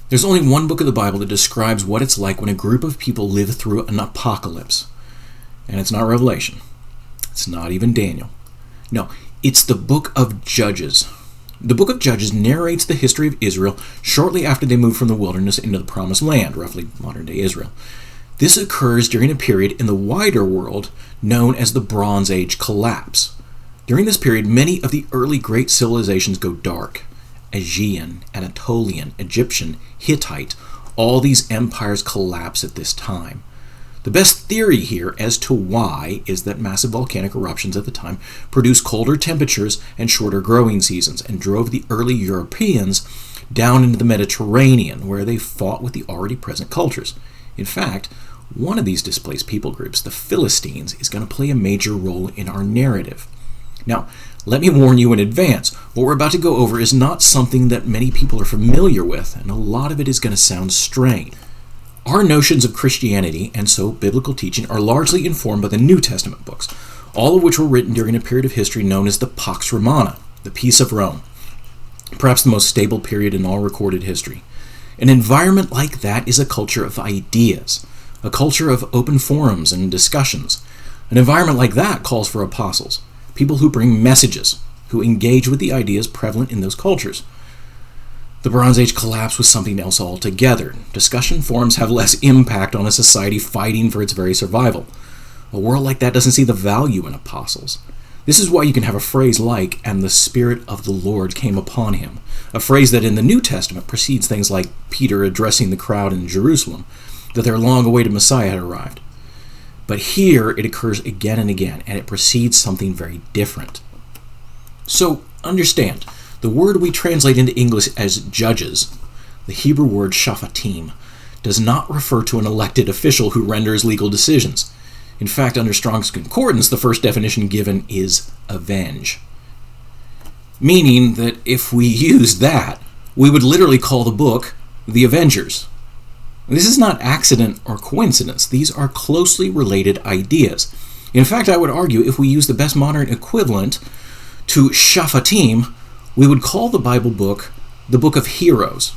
There's only one book of the Bible that describes what it's like when a group of people live through an apocalypse. And it's not Revelation. It's not even Daniel. No, it's the book of Judges. The book of Judges narrates the history of Israel shortly after they moved from the wilderness into the Promised Land, roughly modern-day Israel. This occurs during a period in the wider world known as the Bronze Age collapse. During this period, many of the early great civilizations go dark. Aegean, Anatolian, Egyptian, Hittite, all these empires collapse at this time. The best theory here as to why is that massive volcanic eruptions at the time produced colder temperatures and shorter growing seasons and drove the early Europeans down into the Mediterranean, where they fought with the already present cultures. In fact, one of these displaced people groups, the Philistines, is going to play a major role in our narrative. Now, let me warn you in advance, what we're about to go over is not something that many people are familiar with, and a lot of it is going to sound strange. Our notions of Christianity, and so biblical teaching, are largely informed by the New Testament books, all of which were written during a period of history known as the Pax Romana, the Peace of Rome, perhaps the most stable period in all recorded history. An environment like that is a culture of ideas, a culture of open forums and discussions. An environment like that calls for apostles, people who bring messages, who engage with the ideas prevalent in those cultures. The Bronze Age collapse was something else altogether. Discussion forums have less impact on a society fighting for its very survival. A world like that doesn't see the value in apostles. This is why you can have a phrase like, "and the Spirit of the Lord came upon him," a phrase that in the New Testament precedes things like Peter addressing the crowd in Jerusalem, that their long-awaited Messiah had arrived. But here it occurs again and again, and it precedes something very different. So, understand, the word we translate into English as judges, the Hebrew word shafatim, does not refer to an elected official who renders legal decisions. In fact, under Strong's Concordance, the first definition given is avenge. Meaning that if we used that, we would literally call the book The Avengers. This is not accident or coincidence. These are closely related ideas. In fact, I would argue if we use the best modern equivalent to Shafatim, we would call the Bible book the Book of Heroes.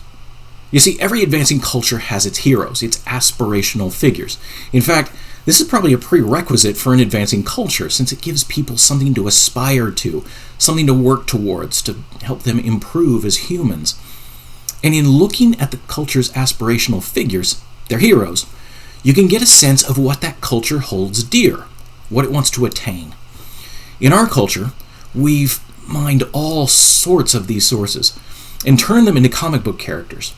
You see, every advancing culture has its heroes, its aspirational figures. In fact, this is probably a prerequisite for an advancing culture, since it gives people something to aspire to, something to work towards, to help them improve as humans. And in looking at the culture's aspirational figures, their heroes, you can get a sense of what that culture holds dear, what it wants to attain. In our culture, we've mined all sorts of these sources and turned them into comic book characters.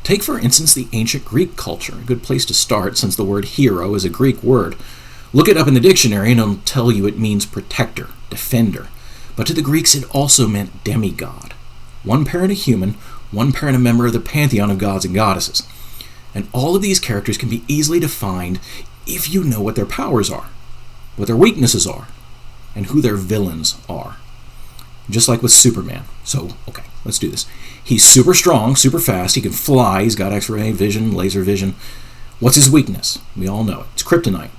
Take, for instance, the ancient Greek culture, a good place to start since the word hero is a Greek word. Look it up in the dictionary and it'll tell you it means protector, defender. But to the Greeks it also meant demigod. One parent a human, one parent a member of the pantheon of gods and goddesses. And all of these characters can be easily defined if you know what their powers are, what their weaknesses are, and who their villains are. Just like with Superman. So, okay, let's do this. He's super strong, super fast, he can fly, he's got X-ray vision, laser vision. What's his weakness? We all know it. It's kryptonite.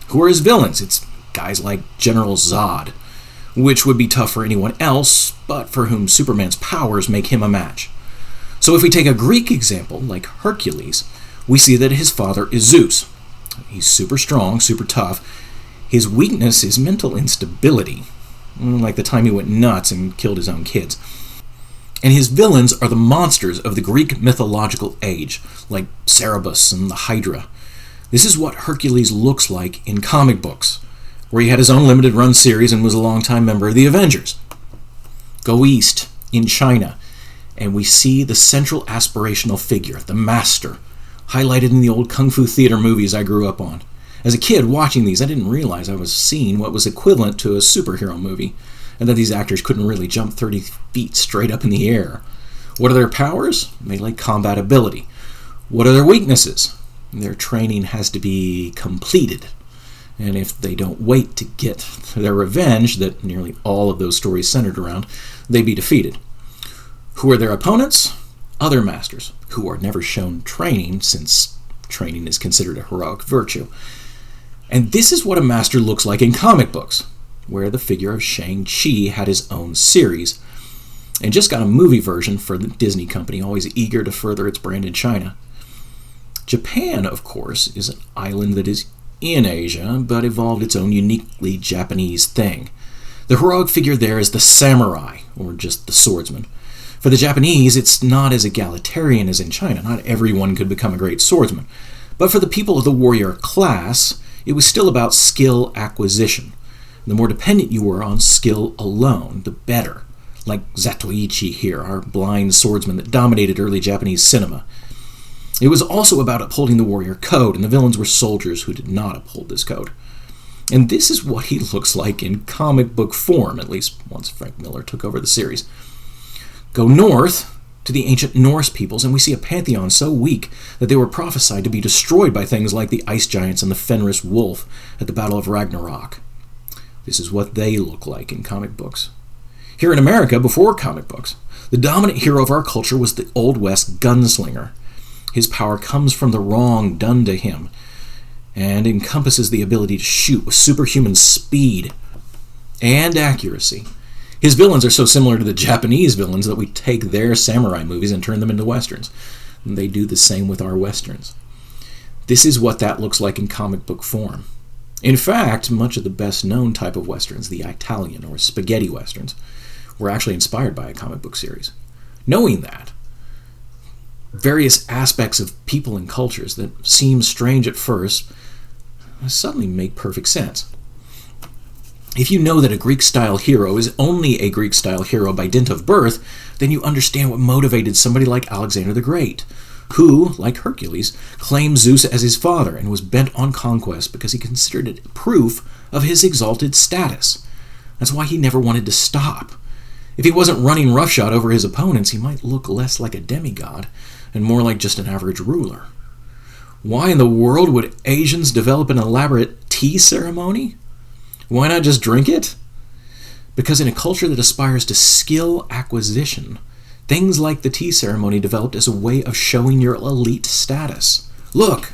Who are his villains? It's guys like General Zod, which would be tough for anyone else, but for whom Superman's powers make him a match. So if we take a Greek example, like Hercules, we see that his father is Zeus. He's super strong, super tough. His weakness is mental instability, like the time he went nuts and killed his own kids. And his villains are the monsters of the Greek mythological age, like Cerberus and the Hydra. This is what Hercules looks like in comic books, where he had his own limited run series and was a longtime member of the Avengers. Go east, in China, and we see the central aspirational figure, the master, highlighted in the old kung fu theater movies I grew up on. As a kid watching these, I didn't realize I was seeing what was equivalent to a superhero movie, and that these actors couldn't really jump 30 feet straight up in the air. What are their powers? Melee combat ability. What are their weaknesses? Their training has to be completed. And if they don't wait to get their revenge, that nearly all of those stories centered around, they'd be defeated. Who are their opponents? Other masters, who are never shown training, since training is considered a heroic virtue. And this is what a master looks like in comic books, where the figure of Shang-Chi had his own series. and just got a movie version for the Disney company, always eager to further its brand in China. Japan, of course, is an island that is in Asia, but evolved its own uniquely Japanese thing. The heroic figure there is the samurai, or just the swordsman. For the Japanese, it's not as egalitarian as in China. Not everyone could become a great swordsman. But for the people of the warrior class, it was still about skill acquisition. The more dependent you were on skill alone, the better. Like Zatoichi here, our blind swordsman that dominated early Japanese cinema. It was also about upholding the warrior code, and the villains were soldiers who did not uphold this code. And this is what he looks like in comic book form, at least once Frank Miller took over the series. Go north to the ancient Norse peoples, and we see a pantheon so weak that they were prophesied to be destroyed by things like the ice giants and the Fenris wolf at the Battle of Ragnarok. This is what they look like in comic books. Here in America, before comic books, the dominant hero of our culture was the Old West gunslinger. His power comes from the wrong done to him, and encompasses the ability to shoot with superhuman speed and accuracy. His villains are so similar to the Japanese villains that we take their samurai movies and turn them into westerns. And they do the same with our westerns. This is what that looks like in comic book form. In fact, much of the best-known type of westerns, the Italian or spaghetti westerns, were actually inspired by a comic book series. Knowing that, various aspects of people and cultures that seem strange at first suddenly make perfect sense. If you know that a Greek-style hero is only a Greek-style hero by dint of birth, then you understand what motivated somebody like Alexander the Great, who, like Hercules, claimed Zeus as his father and was bent on conquest because he considered it proof of his exalted status. That's why he never wanted to stop. If he wasn't running roughshod over his opponents, he might look less like a demigod and more like just an average ruler. Why in the world would Asians develop an elaborate tea ceremony? Why not just drink it? Because in a culture that aspires to skill acquisition, things like the tea ceremony developed as a way of showing your elite status. Look,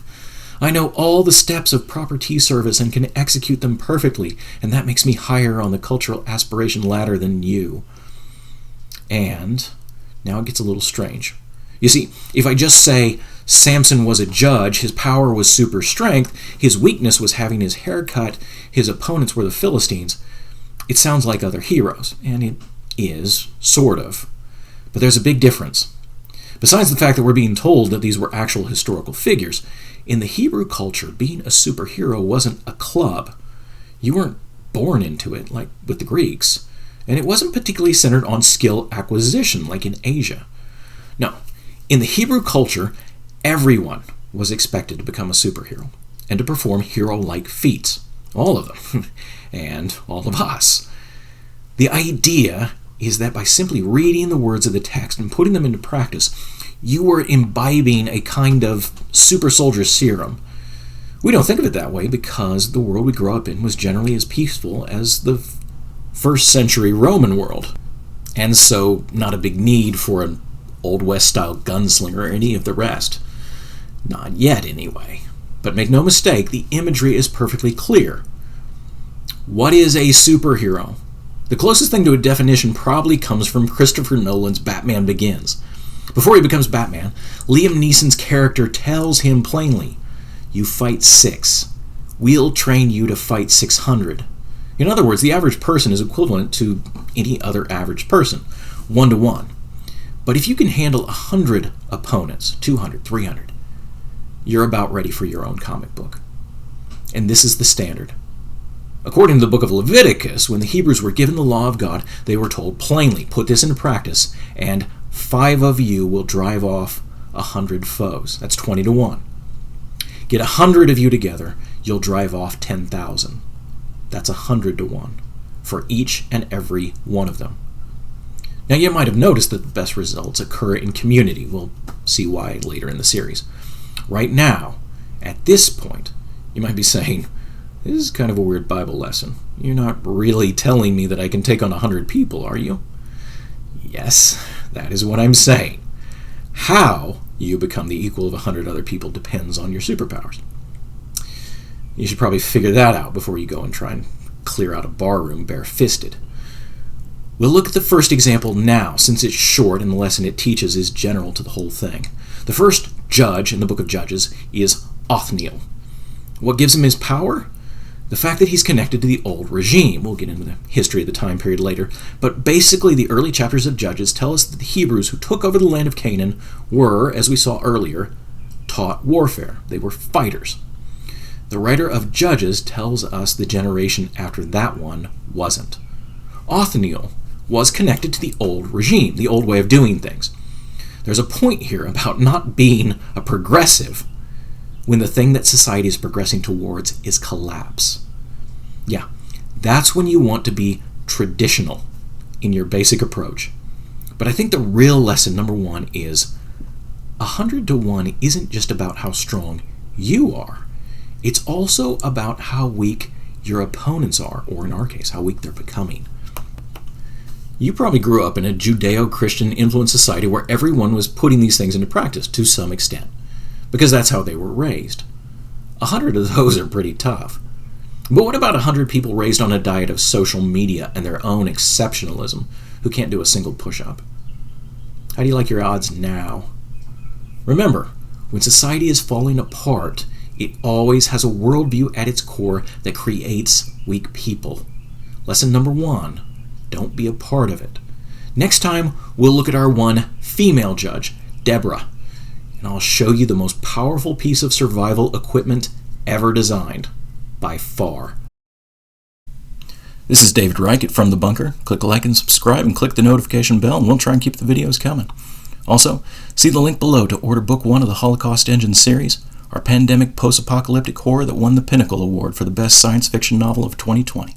I know all the steps of proper tea service and can execute them perfectly, and that makes me higher on the cultural aspiration ladder than you. And now it gets a little strange. You see, if I just say Samson was a judge, his power was super strength, his weakness was having his hair cut, his opponents were the Philistines, it sounds like other heroes, and it is, sort of. But there's a big difference. Besides the fact that we're being told that these were actual historical figures, in the Hebrew culture, being a superhero wasn't a club. You weren't born into it, like with the Greeks, and it wasn't particularly centered on skill acquisition, like in Asia. No. In the Hebrew culture, everyone was expected to become a superhero and to perform hero-like feats. All of them. And all of us. The idea is that by simply reading the words of the text and putting them into practice, you were imbibing a kind of super soldier serum. We don't think of it that way because the world we grew up in was generally as peaceful as the first century Roman world. And so not a big need for an Old West-style gunslinger or any of the rest. Not yet, anyway. But make no mistake, the imagery is perfectly clear. What is a superhero? The closest thing to a definition probably comes from Christopher Nolan's Batman Begins. Before he becomes Batman, Liam Neeson's character tells him plainly, "You fight 6. We'll train you to fight 600. In other words, the average person is equivalent to any other average person, 1-to-1. But if you can handle 100 opponents, 200, 300, you're about ready for your own comic book." And this is the standard. According to the book of Leviticus, when the Hebrews were given the law of God, they were told plainly, put this into practice, and 5 of you will drive off 100 foes. That's 20-to-1. Get 100 of you together, you'll drive off 10,000. That's 100-to-1 for each and every one of them. Now, you might have noticed that the best results occur in community. We'll see why later in the series. Right now, at this point, you might be saying, this is kind of a weird Bible lesson. You're not really telling me that I can take on 100 people, are you? Yes, that is what I'm saying. How you become the equal of 100 other people depends on your superpowers. You should probably figure that out before you go and try and clear out a barroom bare-fisted. We'll look at the first example now, since it's short and the lesson it teaches is general to the whole thing. The first judge in the book of Judges is Othniel. What gives him his power? The fact that he's connected to the old regime. We'll get into the history of the time period later. But basically, the early chapters of Judges tell us that the Hebrews who took over the land of Canaan were, as we saw earlier, taught warfare. They were fighters. The writer of Judges tells us the generation after that one wasn't. Othniel was connected to the old regime, the old way of doing things. There's a point here about not being a progressive when the thing that society is progressing towards is collapse. Yeah, that's when you want to be traditional in your basic approach. But I think the real lesson, number one, is 100 to 1 isn't just about how strong you are. It's also about how weak your opponents are, or in our case, how weak they're becoming. You probably grew up in a Judeo-Christian influenced society where everyone was putting these things into practice to some extent, because that's how they were raised. 100 of those are pretty tough. But what about 100 people raised on a diet of social media and their own exceptionalism who can't do a single push-up? How do you like your odds now? Remember, when society is falling apart, it always has a worldview at its core that creates weak people. Lesson number one, don't be a part of it. Next time, we'll look at our one female judge, Deborah, and I'll show you the most powerful piece of survival equipment ever designed, by far. This is David Reichert from The Bunker. Click like and subscribe and click the notification bell, and we'll try and keep the videos coming. Also, see the link below to order Book 1 of the Holocaust Engine series, our pandemic post-apocalyptic horror that won the Pinnacle Award for the best science fiction novel of 2020.